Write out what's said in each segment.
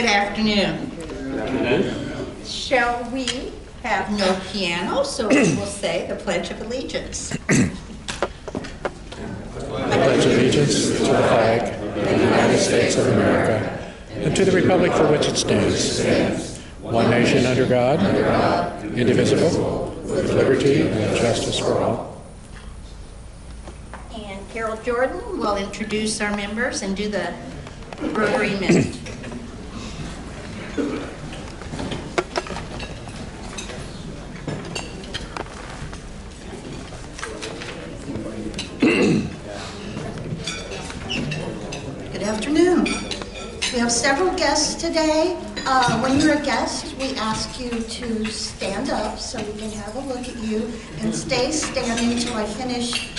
Good afternoon. Shall we have no piano, so we will say the Pledge of Allegiance. I pledge allegiance to the flag of the United States of America and to the republic for which it stands, one nation under God, indivisible, with liberty and justice for all. And Carol Jordan will introduce our members and do the Rotary Minute. Good afternoon. We have several guests today. When you're a guest, we ask you to stand up so we can have a look at you and stay standing until I finish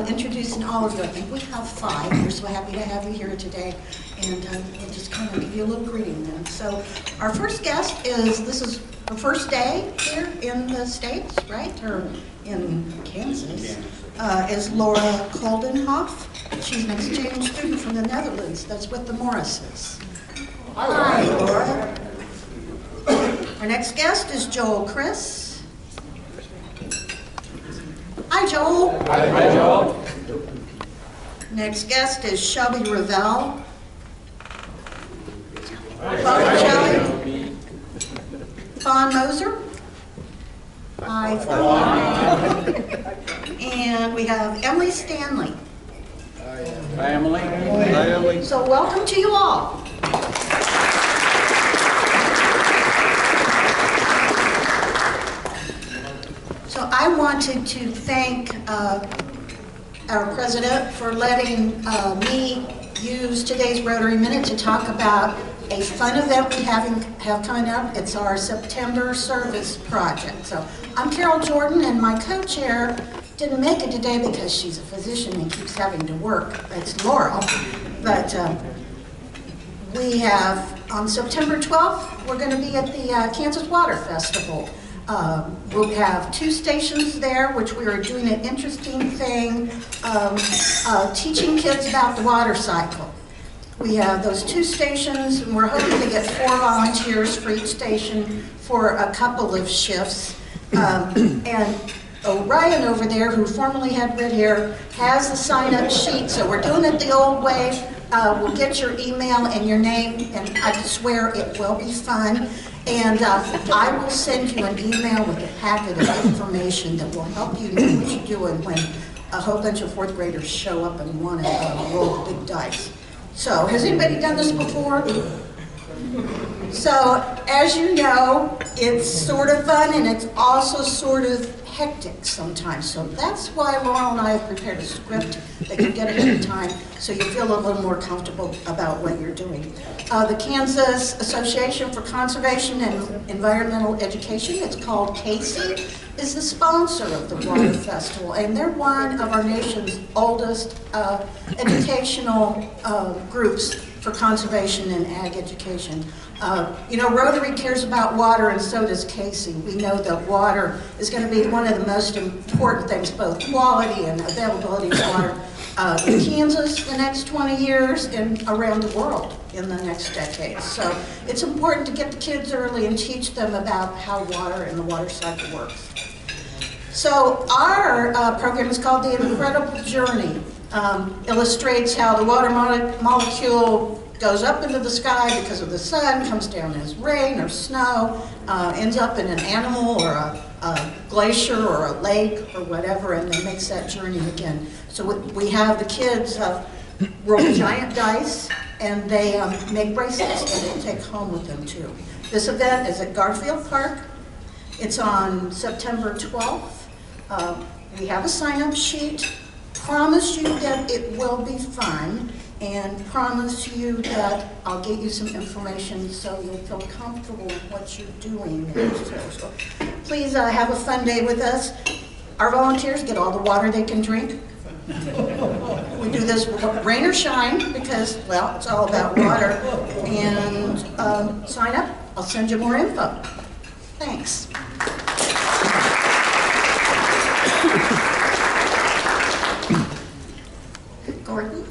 introducing all of you. I think we have 5. We're so happy to have you here today, and we'll just kind of give you a little greeting then. So our first guest this is her first day here in the States, right? Or in Kansas, is Laura Koldenhoff. She's an exchange student from the Netherlands that's with the Morrises. Hi, Laura. Our next guest is Joel Chris. Hi, Joel. Hi, Joel. Next guest is Shelby Ravel. Welcome, Shelby. Fawn Moser. Hi, Fawn. And we have Emily Stanley. Hi, Emily. Hi, Emily. So welcome to you all. So I wanted to thank our president for letting me use today's Rotary Minute to talk about a fun event we have coming up. It's our September service project. So I'm Carol Jordan, and my co-chair didn't make it today because she's a physician and keeps having to work. It's Laurel. But we have, on September 12th, we're going to be at the Kansas Water Festival. We'll have 2 stations there, which we are doing an interesting thing, teaching kids about the water cycle. We have those 2 stations, and we're hoping to get 4 volunteers for each station for a couple of shifts. And Ryan over there, who formerly had red hair, has the sign-up sheet, so we're doing it the old way. We'll get your email and your name, and I swear it will be fun. And I will send you an email with a packet of information that will help you know what you're doing when a whole bunch of 4th graders show up and want to roll the big dice. So, has anybody done this before? So, as you know, it's sort of fun and it's also sort of hectic sometimes. So that's why Laurel and I have prepared a script that you get ahead of time so you feel a little more comfortable about what you're doing. The Kansas Association for Conservation and Environmental Education, it's called CASE, is the sponsor of the Water Festival, and they're one of our nation's oldest educational groups for conservation and ag education. You know, Rotary cares about water, and so does Casey. We know that water is going to be one of the most important things, both quality and availability of water in Kansas the next 20 years and around the world in the next decade. So it's important to get the kids early and teach them about how water and the water cycle works. So our program is called The Incredible Journey. Illustrates how the water molecule goes up into the sky because of the sun, comes down as rain or snow, ends up in an animal or a glacier or a lake or whatever, and then makes that journey again. So we have the kids roll giant dice, and they make bracelets that they take home with them too. This event is at Garfield Park. It's on September 12th. We have a sign-up sheet. Promise you that it will be fun, and promise you that I'll get you some information so you'll feel comfortable with what you're doing there. So please have a fun day with us. Our volunteers get all the water they can drink. We do this rain or shine because, well, it's all about water. And sign up. I'll send you more info. Thanks. Gordon?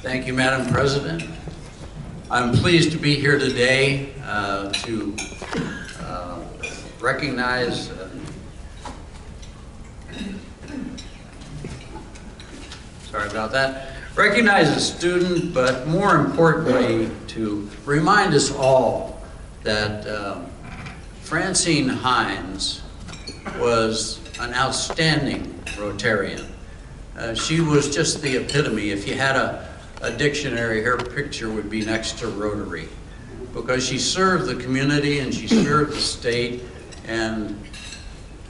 Thank you, Madam President. I'm pleased to be here today to recognize sorry about that. Recognize a student, but more importantly, to remind us all that Francine Hines was an outstanding Rotarian. She was just the epitome. If you had a dictionary, her picture would be next to Rotary, because she served the community and she served the state. And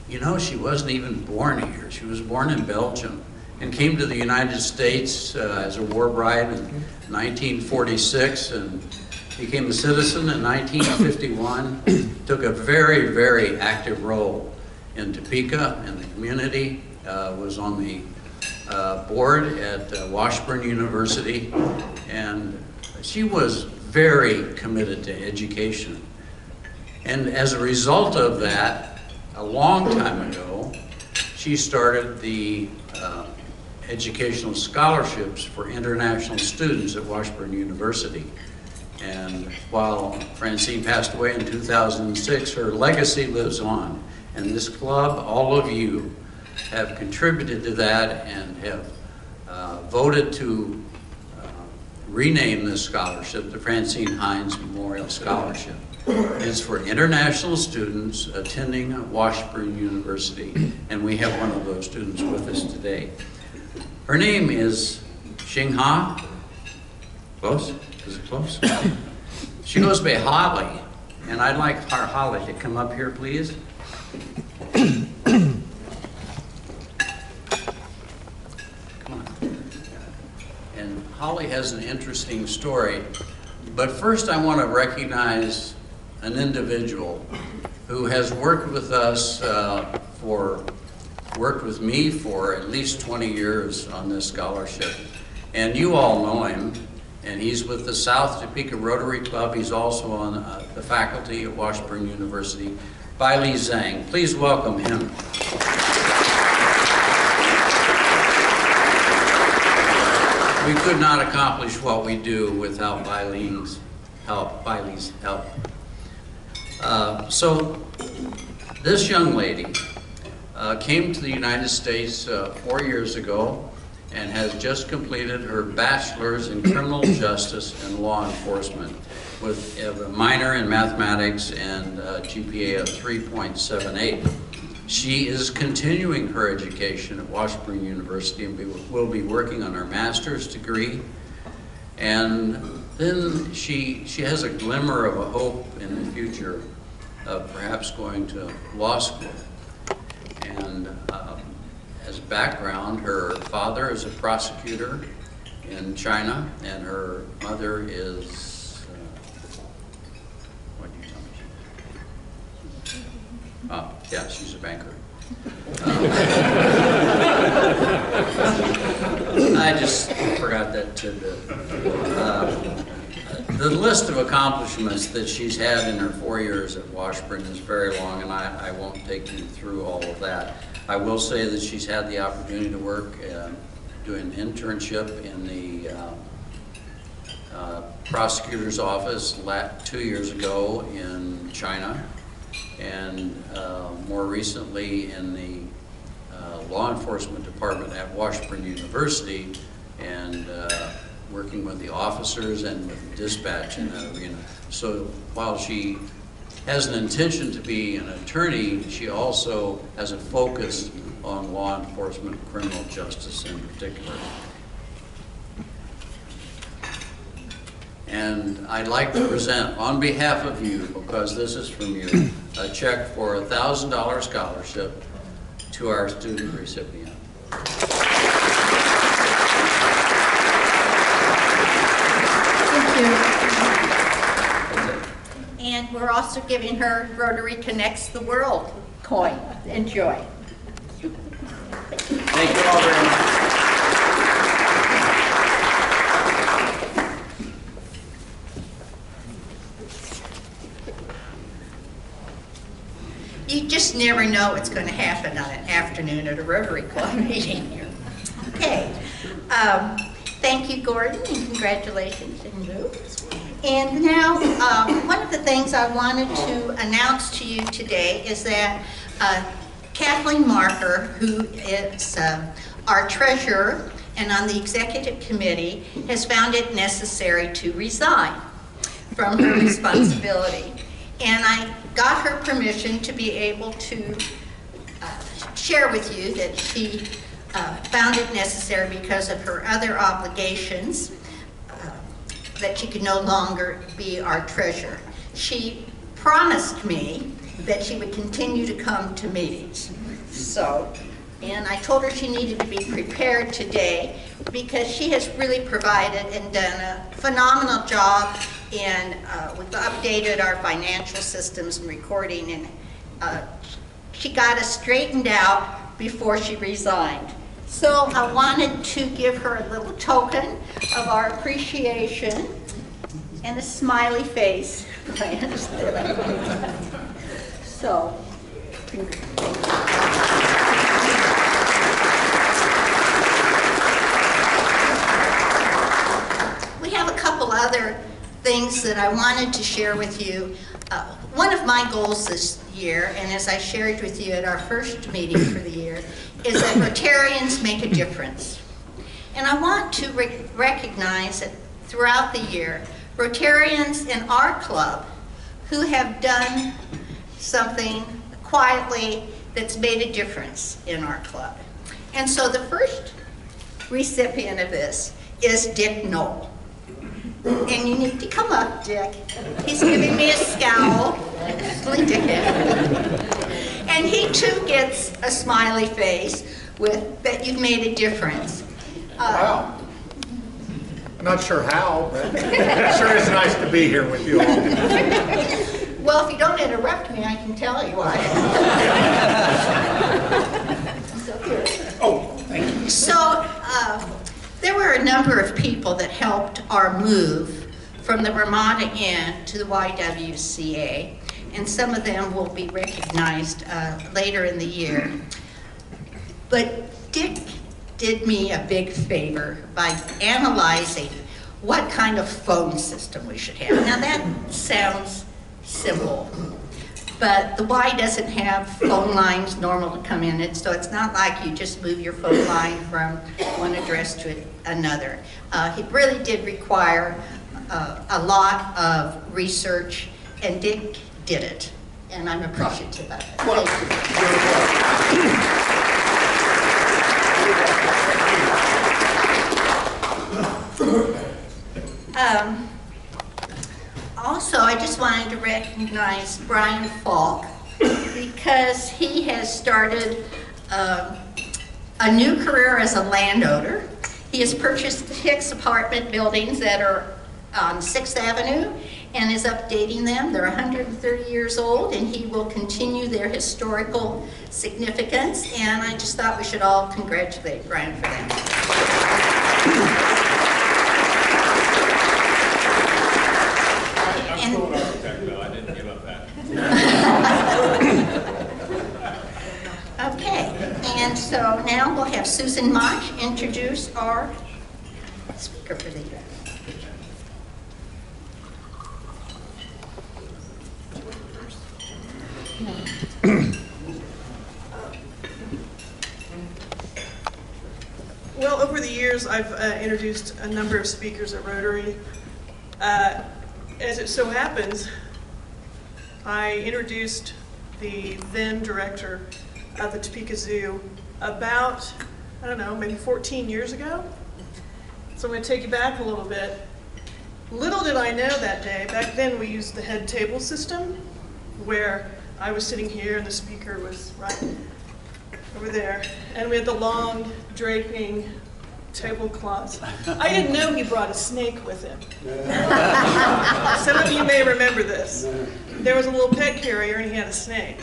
you know, she wasn't even born here. She was born in Belgium and came to the United States as a war bride in 1946 and became a citizen in 1951. Took a very, very active role in Topeka in the community, was on the board at Washburn University, and she was very committed to education. And as a result of that, a long time ago, she started the educational scholarships for international students at Washburn University. And while Francine passed away in 2006, her legacy lives on. And this club, all of you, have contributed to that and have voted to rename this scholarship the Francine Hines Memorial Scholarship. It's for international students attending Washburn University, and we have one of those students with us today. Her name is Xingha. Close? Is it close? She goes by Holly, and I'd like our Holly to come up here, please. Come on. And Holly has an interesting story, but first I want to recognize an individual who has worked with us worked with me for at least 20 years on this scholarship. And you all know him, and he's with the South Topeka Rotary Club. He's also on the faculty at Washburn University. Wiley Zhang, please welcome him. We could not accomplish what we do without Wiley's help. So this young lady came to the United States 4 years ago and has just completed her bachelor's in criminal justice and law enforcement with a minor in mathematics and a GPA of 3.78. She is continuing her education at Washburn University and will be working on her master's degree. And then she has a glimmer of a hope in the future of perhaps going to law school. And as background, her father is a prosecutor in China, and her mother is, what did you tell me? Oh, yeah, she's a banker. I just forgot that tidbit. The list of accomplishments that she's had in her 4 years at Washburn is very long, and I won't take you through all of that. I will say that she's had the opportunity to work, doing an internship in the prosecutor's office 2 years ago in China, and more recently in the law enforcement department at Washburn University, and working with the officers and with dispatch in that arena. So while she has an intention to be an attorney, she also has a focus on law enforcement, criminal justice in particular. And I'd like to present, on behalf of you, because this is from you, a check for a $1,000 scholarship to our student recipient. And we're also giving her Rotary Connects the World coin. Enjoy. Thank you all very much. You just never know what's going to happen on an afternoon at a Rotary Club meeting here. Okay. Thank you, Gordon, and congratulations, and Lou. And now, one of the things I wanted to announce to you today is that Kathleen Marker, who is our treasurer and on the executive committee, has found it necessary to resign from her responsibility. And I got her permission to be able to share with you that she found it necessary because of her other obligations that she could no longer be our treasurer. She promised me that she would continue to come to meetings. So, and I told her she needed to be prepared today because she has really provided and done a phenomenal job, and we've updated our financial systems and recording, and she got us straightened out before she resigned. So I wanted to give her a little token of our appreciation and a smiley face. So, we have a couple other things that I wanted to share with you. One of my goals this year, and as I shared with you at our first meeting for the year, is that Rotarians make a difference. And I want to recognize that throughout the year, Rotarians in our club who have done something quietly that's made a difference in our club. And so the first recipient of this is Dick Knoll. And you need to come up, Dick. He's giving me a scowl. And he too gets a smiley face with that you've made a difference. Wow. Not sure how, but it sure is nice to be here with you all. Well, if you don't interrupt me, I can tell you why. Oh, thank you. So, there were a number of people that helped our move from the Ramada Inn to the YWCA, and some of them will be recognized later in the year. But Dick did me a big favor by analyzing what kind of phone system we should have. Now that sounds simple, but the Y doesn't have phone lines normal to come in it, so it's not like you just move your phone line from one address to another. It really did require a lot of research, and Dick did it, and I'm appreciative of it. Well, Also, I just wanted to recognize Brian Falk because he has started a new career as a landowner. He has purchased 6 apartment buildings that are on 6th Avenue and is updating them. They're 130 years old, and he will continue their historical significance, and I just thought we should all congratulate Brian for that. I'm still an architect, though. I didn't give up that. Okay, and so now we'll have Susan Mach introduce our speaker for the year. Well, over the years, I've introduced a number of speakers at Rotary. As it so happens, I introduced the then director of the Topeka Zoo about, I don't know, maybe 14 years ago. So I'm going to take you back a little bit. Little did I know that day, back then we used the head table system, where I was sitting here and the speaker was right over there, and we had the long draping tablecloths. I didn't know he brought a snake with him. Some of you may remember this. There was a little pet carrier and he had a snake.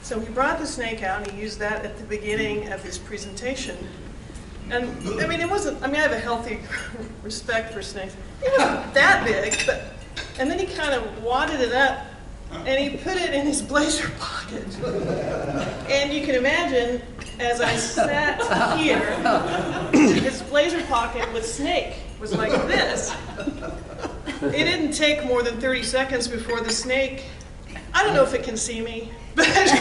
So he brought the snake out and he used that at the beginning of his presentation. And I mean, it wasn't, I mean, I have a healthy respect for snakes. It wasn't that big, but, and then he kind of wadded it up and he put it in his blazer pocket. And you can imagine, as I sat here, his blazer blazer pocket with snake was like this. It didn't take more than 30 seconds before the snake, I don't know if it can see me, but it was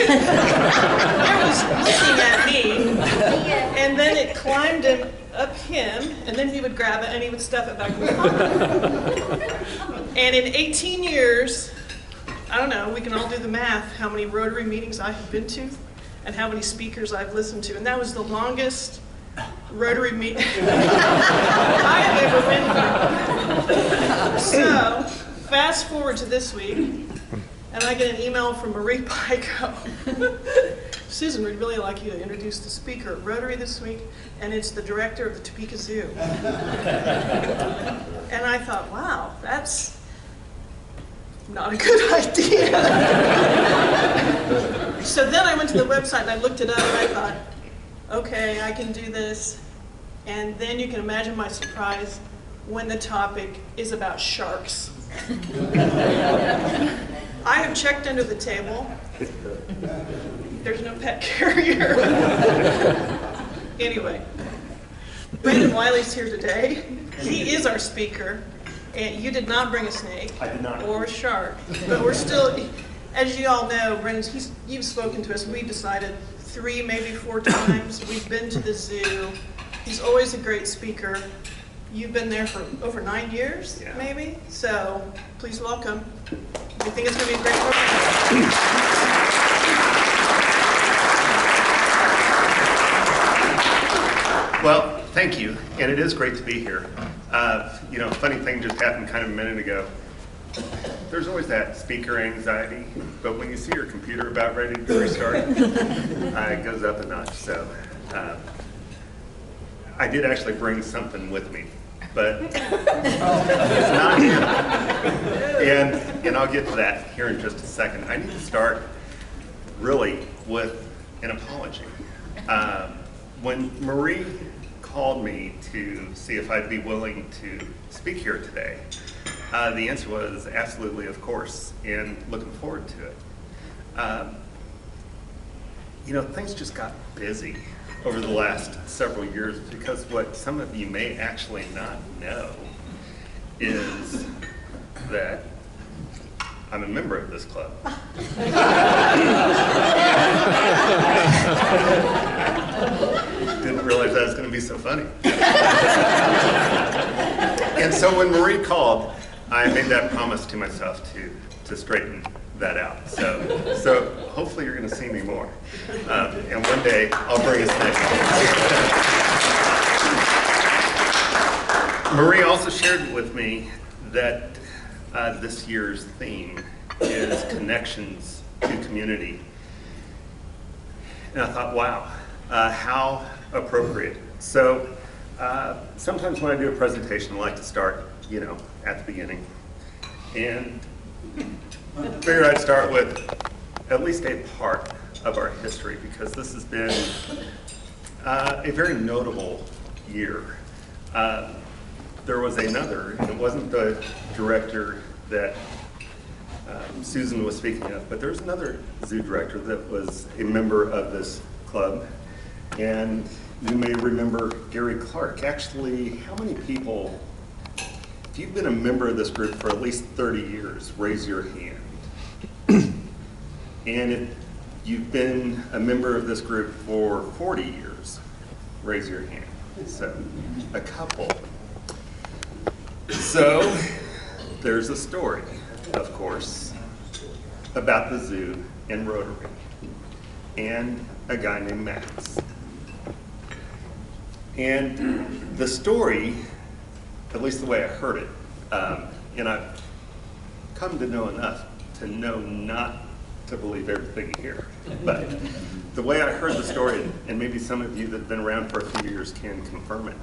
looking at me, and then it climbed up him, and then he would grab it and he would stuff it back in the pocket. And in 18 years, I don't know, we can all do the math, how many Rotary meetings I have been to and how many speakers I've listened to. And that was the longest Rotary meeting I have ever been to. So, fast forward to this week, and I get an email from Marie Pico. Susan, we'd really like you to introduce the speaker at Rotary this week, and it's the director of the Topeka Zoo. And I thought, wow, that's not a good idea. So then I went to the website and I looked it up and I thought, okay, I can do this. And then you can imagine my surprise when the topic is about sharks. I have checked under the table. There's no pet carrier. Anyway, Branden Wiley's here today. He is our speaker. And you did not bring a snake. I did not. Or a shark. But we're still, as you all know, Branden, you've spoken to us. We decided 3, maybe 4 times. We've been to the zoo. He's always a great speaker. You've been there for over 9 years, maybe? So please welcome. I think it's going to be a great program. Well, thank you, and it is great to be here. You know, funny thing just happened kind of a minute ago. There's always that speaker anxiety, but when you see your computer about ready to restart, it goes up a notch. So I did actually bring something with me, but it's not here. And I'll get to that here in just a second. I need to start really with an apology. When Marie called me to see if I'd be willing to speak here today, the answer was absolutely, of course, and looking forward to it. You know, things just got busy over the last several years because what some of you may actually not know is that I'm a member of this club. Didn't realize that was going to be so funny. And so when Marie called, I made that promise to myself to straighten that out. So hopefully you're going to see me more. And one day I'll bring a snake. Marie also shared with me that this year's theme is connections to community. And I thought, wow, how appropriate. So sometimes when I do a presentation, I like to start, you know, at the beginning. And I figured I'd start with at least a part of our history because this has been a very notable year. There was another, and it wasn't the director that Susan was speaking of, but there's another zoo director that was a member of this club. And you may remember Gary Clark. Actually, how many people, if you've been a member of this group for at least 30 years, raise your hand. And if you've been a member of this group for 40 years, raise your hand. So, a couple. So, there's a story, of course, about the zoo and Rotary, and a guy named Max. And the story, at least the way I heard it, and I've come to know enough to know not to believe everything you hear, but the way I heard the story, and maybe some of you that have been around for a few years can confirm it,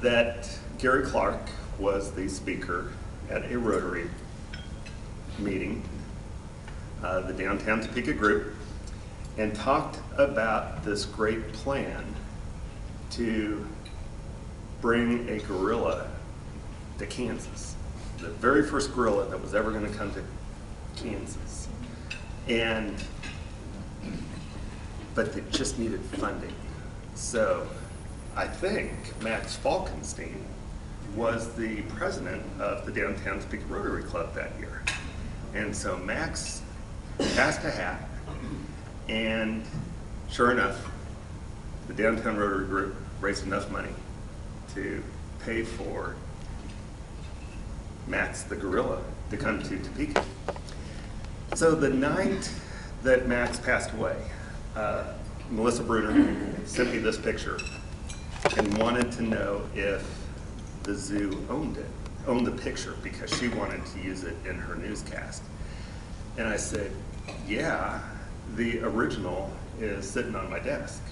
that Gary Clark was the speaker at a Rotary meeting, the downtown Topeka group, and talked about this great plan to bring a gorilla to Kansas, the very first gorilla that was ever going to come to Kansas. But they just needed funding. So I think Max Falkenstein was the president of the Downtown Topeka Rotary Club that year. And so Max passed a hat, and sure enough, the Downtown Rotary Group raised enough money to pay for Max the gorilla to come to Topeka. So the night that Max passed away, Melissa Bruner sent me this picture and wanted to know if the zoo owned the picture, because she wanted to use it in her newscast. And I said, yeah, the original is sitting on my desk.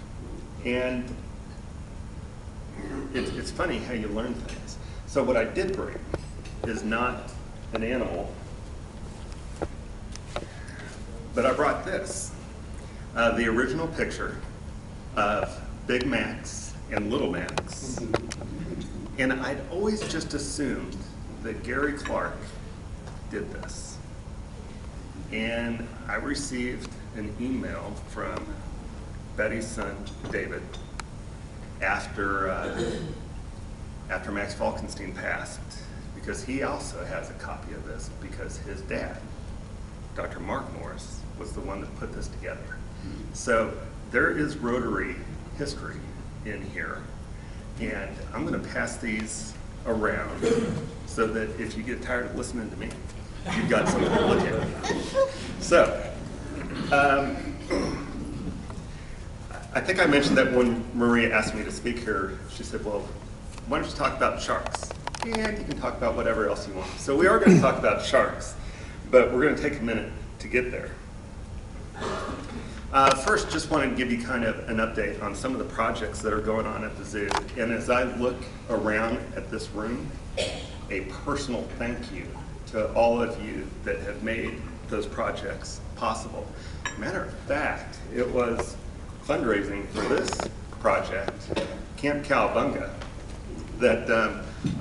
And it's funny how you learn things. So what I did bring is not an animal, but I brought this, the original picture of Big Max and Little Max. And I'd always just assumed that Gary Clark did this. And I received an email from Betty's son, David, after Max Falkenstein passed, because he also has a copy of this, because his dad, Dr. Mark Morris, was the one that put this together. So there is Rotary history in here, and I'm going to pass these around so that if you get tired of listening to me, you've got something to look at. So, I think I mentioned that when Maria asked me to speak here, she said, well, why don't you talk about sharks? And you can talk about whatever else you want. So we are going to talk about sharks, but we're going to take a minute to get there. First, just wanted to give you kind of an update on some of the projects that are going on at the zoo. And as I look around at this room, a personal thank you to all of you that have made those projects possible. Matter of fact, it was fundraising for this project, Camp Cowabunga, that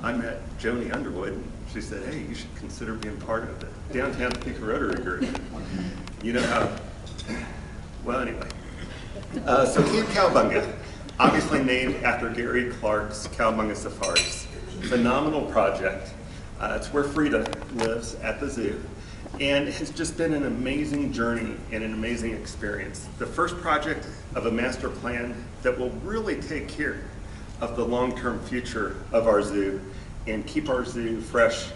I met Joni Underwood. She said, hey, you should consider being part of the Downtown Topeka Rotary Group. You know how, well, anyway. So Camp Cowabunga, obviously named after Gary Clark's Cowabunga Safaris. Phenomenal project. It's where Frida lives at the zoo. And it's just been an amazing journey and an amazing experience. The first project of a master plan that will really take care of the long-term future of our zoo and keep our zoo fresh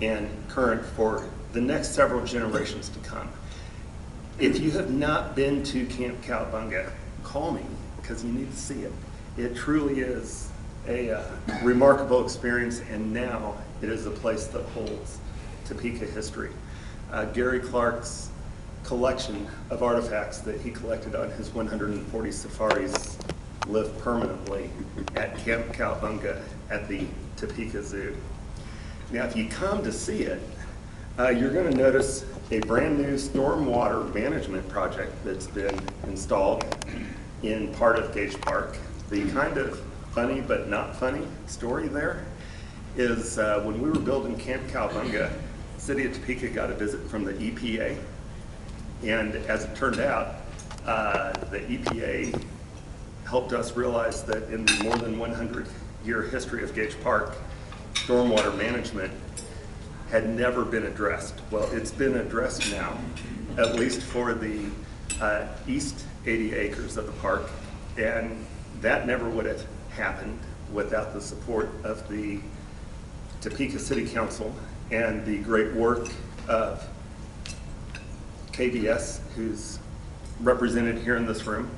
and current for the next several generations to come. If you have not been to Camp Cowabunga, call me, because you need to see it. It truly is a remarkable experience, and now it is a place that holds Topeka history. Gary Clark's collection of artifacts that he collected on his 140 safaris live permanently at Camp Cowabunga at the Topeka Zoo. Now, if you come to see it, you're going to notice a brand new stormwater management project that's been installed in part of Gage Park. The kind of funny but not funny story there is when we were building Camp Cowabunga, the city of Topeka got a visit from the EPA, and as it turned out, the EPA helped us realize that in the more than 100-year history of Gage Park, stormwater management had never been addressed. Well, it's been addressed now, at least for the east 80 acres of the park, and that never would have happened without the support of the Topeka City Council and the great work of KBS, who's represented here in this room.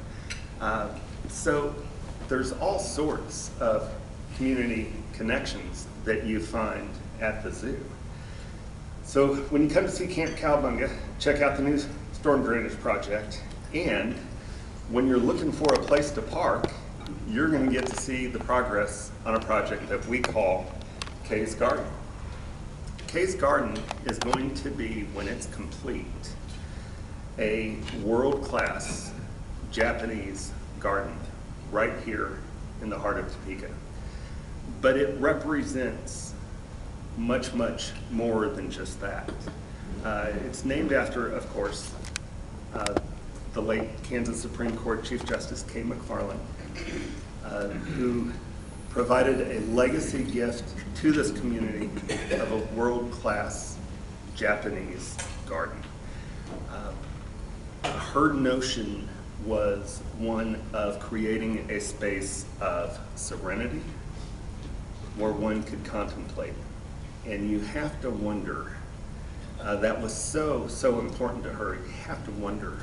So there's all sorts of community connections that you find at the zoo. So when you come to see Camp Cowabunga, check out the new storm drainage project. And when you're looking for a place to park, you're going to get to see the progress on a project that we call Kay's Garden. Kay's Garden is going to be, when it's complete, a world-class Japanese garden right here in the heart of Topeka. But it represents much, much more than just that. It's named after, of course, the late Kansas Supreme Court Chief Justice Kay McFarland. who provided a legacy gift to this community of a world-class Japanese garden. Her notion was one of creating a space of serenity where one could contemplate. And you have to wonder, that was so important to her. You have to wonder,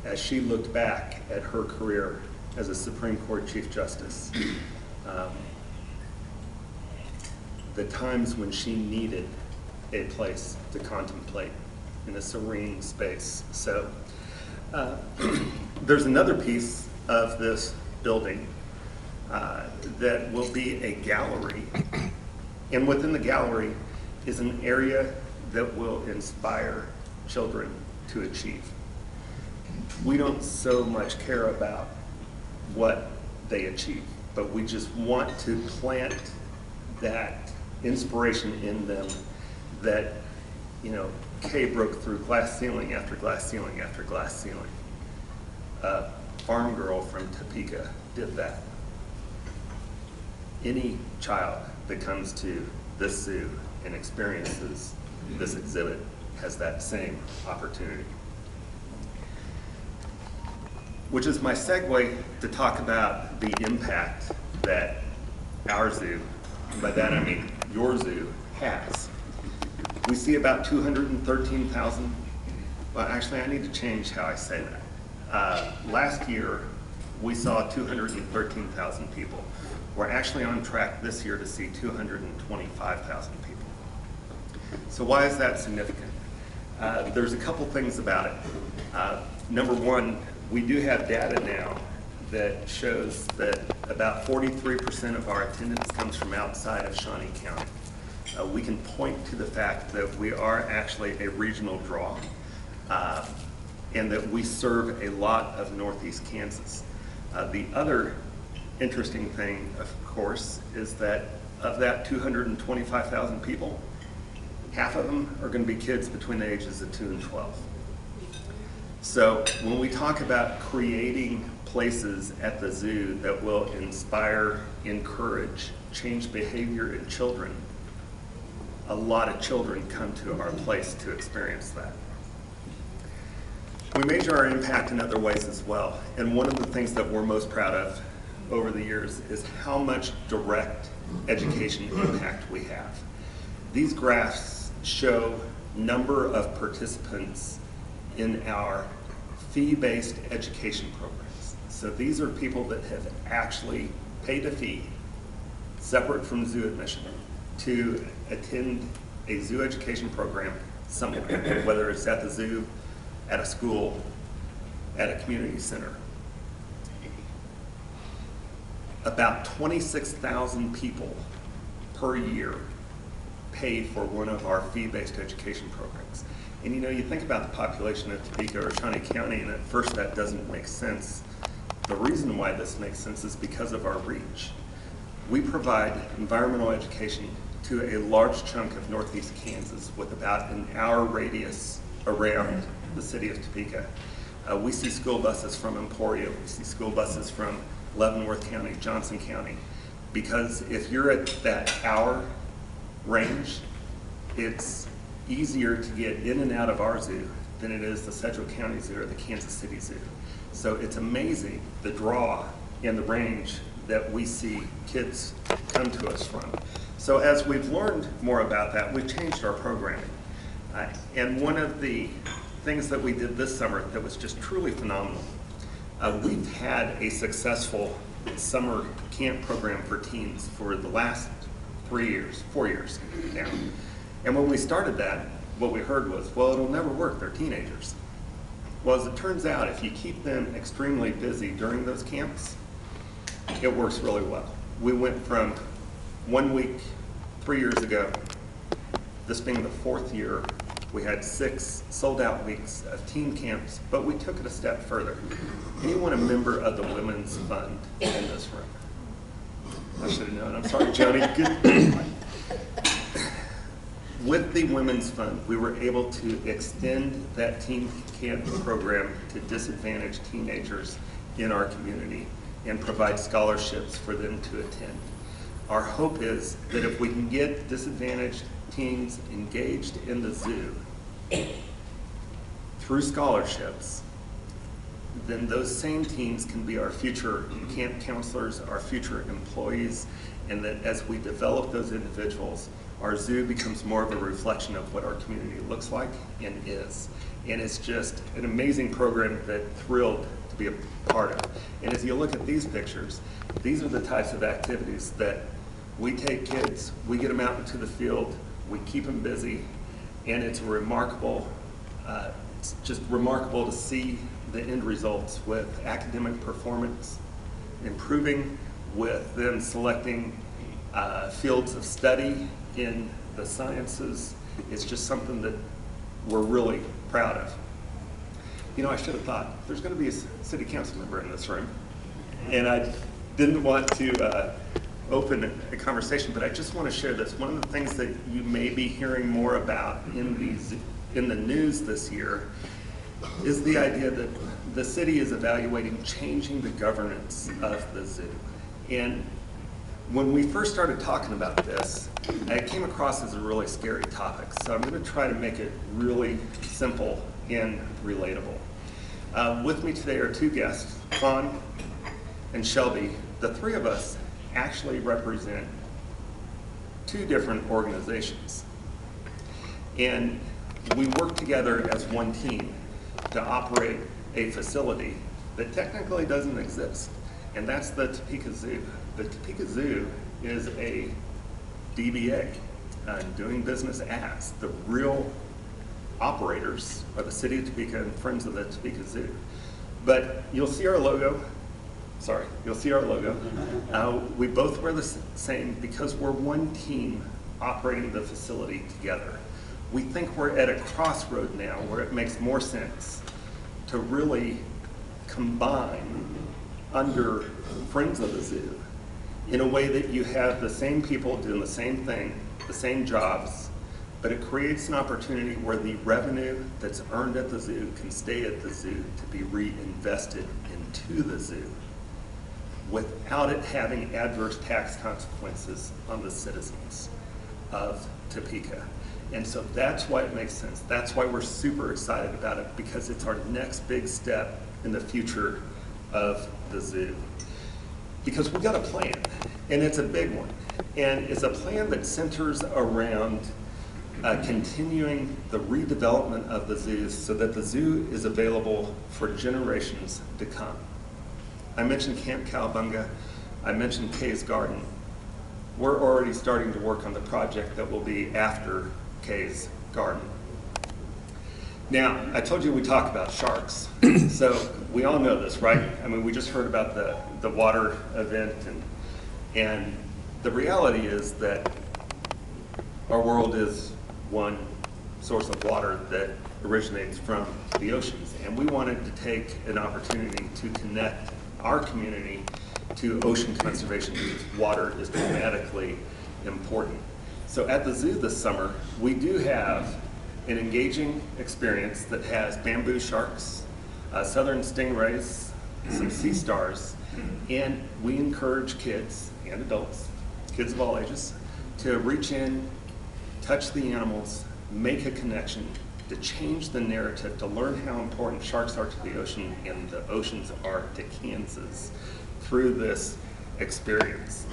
as she looked back at her career as a Supreme Court Chief Justice, the times when she needed a place to contemplate in a serene space. So there's another piece of this building that will be a gallery. And within the gallery is an area that will inspire children to achieve. We don't so much care about what they achieve, but we just want to plant that inspiration in them that, you know, Kay broke through glass ceiling after glass ceiling after glass ceiling. A farm girl from Topeka did that. Any child that comes to this zoo and experiences this exhibit has that same opportunity. Which is my segue to talk about the impact that our zoo, and by that I mean your zoo, has. We see about 213,000, well actually I need to change how I say that. Last year we saw 213,000 people. We're actually on track this year to see 225,000 people. So why is that significant? There's a couple things about it. Number one, we do have data now that shows that about 43% of our attendance comes from outside of Shawnee County. We can point to the fact that we are actually a regional draw and that we serve a lot of Northeast Kansas. The other interesting thing, of course, is that of that 225,000 people, half of them are going to be kids between the ages of 2 and 12. So when we talk about creating places at the zoo that will inspire, encourage, change behavior in children, a lot of children come to our place to experience that. We measure our impact in other ways as well, and one of the things that we're most proud of over the years is how much direct education impact we have. These graphs show number of participants in our fee-based education programs. So these are people that have actually paid a fee, separate from zoo admission, to attend a zoo education program somewhere, whether it's at the zoo, at a school, at a community center. About 26,000 people per year pay for one of our fee-based education programs. And you know, you think about the population of Topeka or Shawnee County, and at first that doesn't make sense. The reason why this makes sense is because of our reach. We provide environmental education to a large chunk of Northeast Kansas with about an hour radius around the city of Topeka. We see school buses from Emporia, we see school buses from Leavenworth County, Johnson County, because if you're at that hour range, it's easier to get in and out of our zoo than it is the Sedgwick County Zoo or the Kansas City Zoo. So it's amazing the draw and the range that we see kids come to us from. So as we've learned more about that, we've changed our programming. And one of the things that we did this summer that was just truly phenomenal, we've had a successful summer camp program for teens for the last 4 years now. And when we started that, what we heard was, well, it'll never work, they're teenagers. Well, as it turns out, if you keep them extremely busy during those camps, it works really well. We went from 1 week 3 years ago, this being the 4th year, we had 6 sold-out weeks of teen camps, but we took it a step further. Anyone a member of the Women's Fund in this room? I should have known. I'm sorry, Joni. Good. With the Women's Fund, we were able to extend that teen camp program to disadvantaged teenagers in our community and provide scholarships for them to attend. Our hope is that if we can get disadvantaged teens engaged in the zoo through scholarships, then those same teens can be our future camp counselors, our future employees, and that as we develop those individuals, our zoo becomes more of a reflection of what our community looks like and is. And it's just an amazing program that thrilled to be a part of. And as you look at these pictures, these are the types of activities that we take kids, we get them out into the field, we keep them busy, and it's remarkable, it's just remarkable to see the end results with academic performance improving, with them selecting fields of study in the sciences. It's just something that we're really proud of. You know, I should have thought, there's going to be a city council member in this room, and I didn't want to open a conversation, but I just want to share this. One of the things that you may be hearing more about in the news this year is the idea that the city is evaluating changing the governance of the zoo. And when we first started talking about this, it came across as a really scary topic. So I'm going to try to make it really simple and relatable. With me today are two guests, Fawn and Shelby. The three of us actually represent two different organizations. And we work together as one team to operate a facility that technically doesn't exist, and that's the Topeka Zoo. The Topeka Zoo is a DBA, doing business as. The real operators are the City of Topeka and Friends of the Topeka Zoo. But you'll see our logo. Sorry, you'll see our logo. We both wear the same because we're one team operating the facility together. We think we're at a crossroad now where it makes more sense to really combine under Friends of the Zoo in a way that you have the same people doing the same thing, the same jobs, but it creates an opportunity where the revenue that's earned at the zoo can stay at the zoo to be reinvested into the zoo without it having adverse tax consequences on the citizens of Topeka. And so that's why it makes sense. That's why we're super excited about it, because it's our next big step in the future of the zoo. Because we've got a plan, and it's a big one. And it's a plan that centers around continuing the redevelopment of the zoos so that the zoo is available for generations to come. I mentioned Camp Cowabunga, I mentioned Kay's Garden. We're already starting to work on the project that will be after Kay's Garden. Now, I told you we talk about sharks. So we all know this, right? I mean, we just heard about the water event, and the reality is that our world is one source of water that originates from the oceans. And we wanted to take an opportunity to connect our community to ocean conservation because water is dramatically important. So at the zoo this summer, we do have an engaging experience that has bamboo sharks, southern stingrays, some sea stars, and we encourage kids and adults, kids of all ages, to reach in, touch the animals, make a connection, to change the narrative, to learn how important sharks are to the ocean and the oceans are to Kansas through this experience.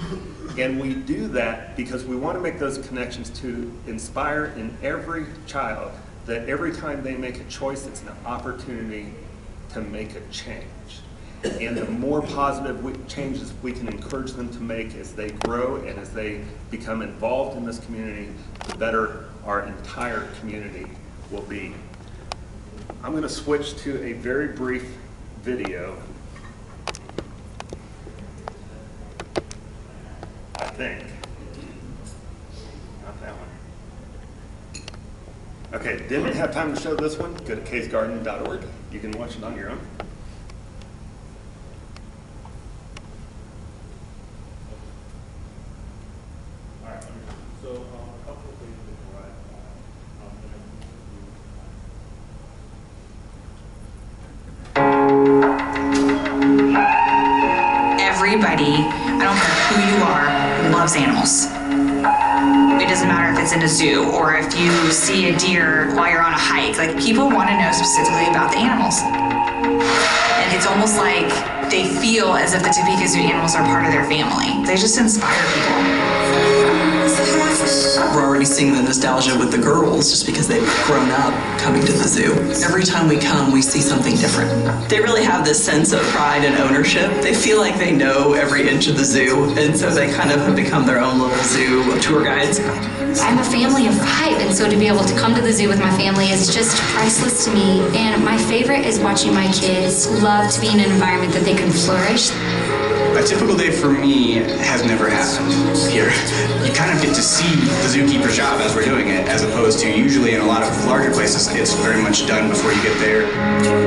And we do that because we want to make those connections to inspire in every child that every time they make a choice, it's an opportunity to make a change. And the more positive changes we can encourage them to make as they grow and as they become involved in this community, the better our entire community will be. I'm going to switch to a very brief video. I think. Not that one. Okay, didn't have time to show this one? Go to kaysgarden.org. You can watch it on your own. I don't care who you are, loves animals. It doesn't matter if it's in a zoo or if you see a deer while you're on a hike. Like, people want to know specifically about the animals. And it's almost like they feel as if the Topeka Zoo animals are part of their family. They just inspire people. We're already seeing the nostalgia with the girls just because they've grown up coming to the zoo. Every time we come, we see something different. They really have this sense of pride and ownership. They feel like they know every inch of the zoo, and so they kind of have become their own little zoo tour guides. I'm a family of 5, and so to be able to come to the zoo with my family is just priceless to me. And my favorite is watching my kids love to be in an environment that they can flourish. A typical day for me has never happened here. You kind of get to see the zookeeper's job as we're doing it, as opposed to usually in a lot of larger places, it's very much done before you get there.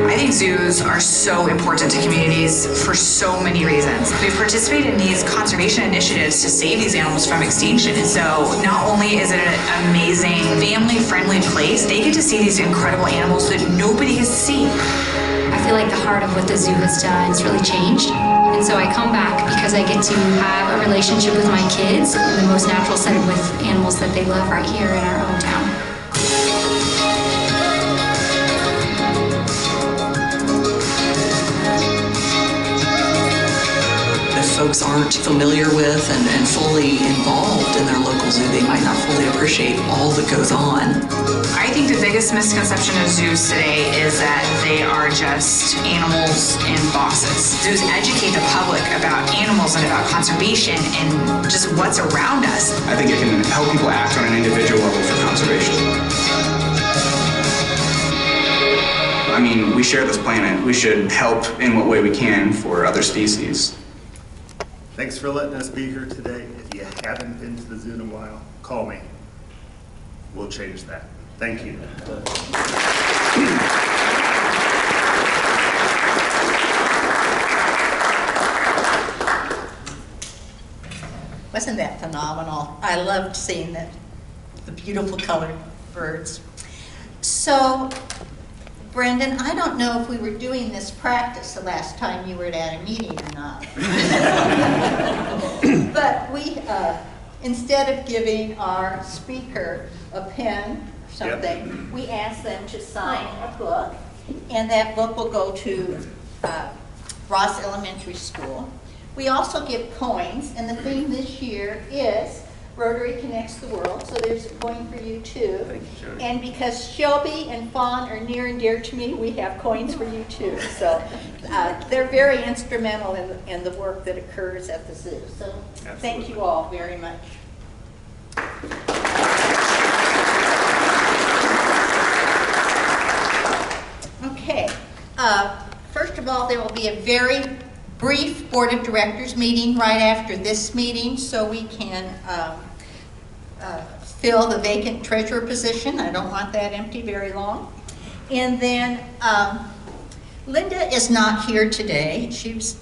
I think zoos are so important to communities for so many reasons. We participate in these conservation initiatives to save these animals from extinction. And so not only is it an amazing family-friendly place, they get to see these incredible animals that nobody has seen. I feel like the heart of what the zoo has done has really changed. And so I come back because I get to have a relationship with my kids in the most natural setting with animals that they love right here in our own town. If folks aren't familiar with and fully involved in their local zoo, they might not fully appreciate all that goes on. I think the biggest misconception of zoos today is that they are just animals and bosses. Zoos educate the public about animals and about conservation and just what's around us. I think it can help people act on an individual level for conservation. I mean, we share this planet. We should help in what way we can for other species. Thanks for letting us be here today. If you haven't been to the zoo in a while, call me. We'll change that. Thank you. Wasn't that phenomenal? I loved seeing the beautiful colored birds. So, Branden, I don't know if we were doing this practice the last time you were at a meeting or not. But we, instead of giving our speaker a pen or something, we asked them to sign a book, and that book will go to Ross Elementary School. We also give coins, and the theme this year is Rotary Connects the World, so there's a coin for you too. Thank you, Joey. And because Shelby and Fawn are near and dear to me, we have coins for you too. So they're very instrumental in the work that occurs at the zoo. So thank you all very much. Okay, first of all, there will be a very brief Board of Directors meeting right after this meeting so we can fill the vacant treasurer position. I don't want that empty very long. And then Linda is not here today. She's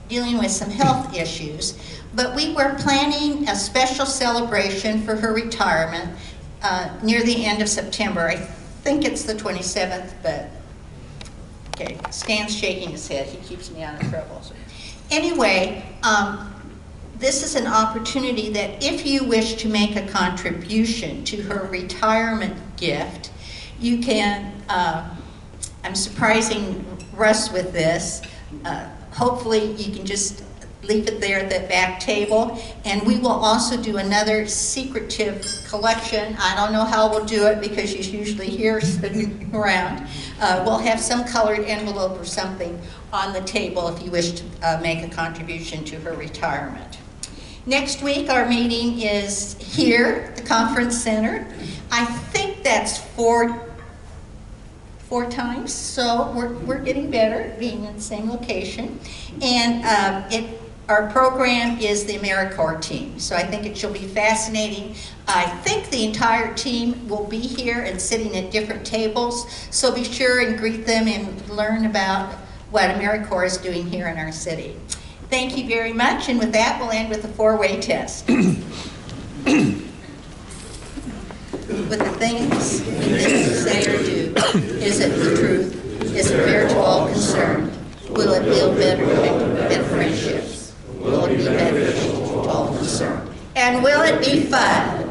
dealing with some health issues, but we were planning a special celebration for her retirement near the end of September. I think it's the 27th, but okay, Stan's shaking his head. He keeps me out of trouble. Anyway, this is an opportunity that if you wish to make a contribution to her retirement gift, you can, I'm surprising Russ with this, hopefully you can just leave it there at the back table, and we will also do another secretive collection. I don't know how we'll do it because she's usually here sitting around. We'll have some colored envelope or something on the table if you wish to make a contribution to her retirement. Next week our meeting is here at the conference center. I think that's four times, so we're getting better being in the same location. And our program is the AmeriCorps team, so I think it shall be fascinating. I think the entire team will be here and sitting at different tables, so be sure and greet them and learn about what AmeriCorps is doing here in our city. Thank you very much, and with that, we'll end with a four-way test. With the things you say or do, is it the truth? Is it fair to all concerned? Will it build better friendships? Will it And will it be fun?